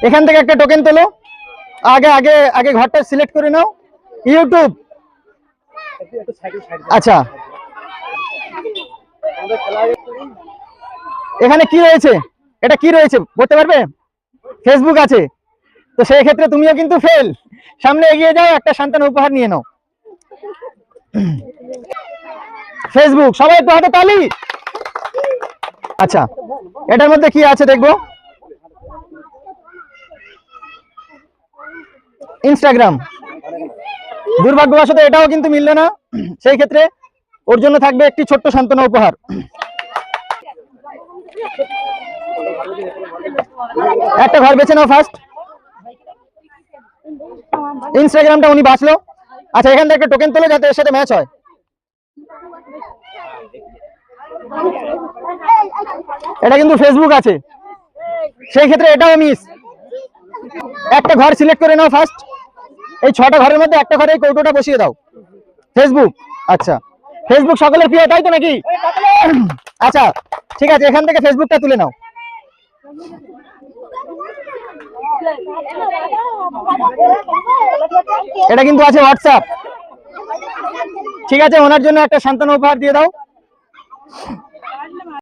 এখান থেকে একটা টোকেন তোলো। আগে আগে আগে ঘরটা সিলেক্ট করে নাও। ইউটিউব, আচ্ছা এখানে কি রয়েছে, এটা কি রয়েছে বলতে পারবে? ফেসবুক আছে, তো সেই ক্ষেত্রে তুমিও কিন্তু ফেল। সামনে এগিয়ে যাও, একটা সান্ত্বনা উপহার নিয়ে নাও। ফেসবুক, সবাই একটু হাতে তালি। আচ্ছা এটার মধ্যে কি আছে দেখবো। ইনস্টাগ্রাম, দুর্ভাগ্যবশত এটাও কিন্তু মিললো না। সেই ক্ষেত্রে ওর জন্য থাকবে একটি ছোট্ট সান্ত্বনা উপহার। একটা ঘর বেছে নাও ফার্স্ট। ইনস্টাগ্রামটা উনি বাঁচলো। আচ্ছা এখান থেকে একটা টোকেন তোলো যাতে এর সাথে ম্যাচ হয়। এটা কিন্তু ফেসবুক আছে, সেই ক্ষেত্রে এটাও মিস। একটা ঘর সিলেক্ট করে নাও ফার্স্ট। এই 6টা ঘরের মধ্যে একটা ঘরে এই কৌটোটা বসিয়ে দাও। ফেসবুক, আচ্ছা ফেসবুক সকলের প্রিয় তাই তো নাকি? আচ্ছা ঠিক আছে, এখান থেকে ফেসবুকটা তুলে নাও। এটা কিন্তু আছে হোয়াটসঅ্যাপ। ঠিক আছে, ওনার জন্য একটা সান্ত্বনা উপহার দিয়ে দাও।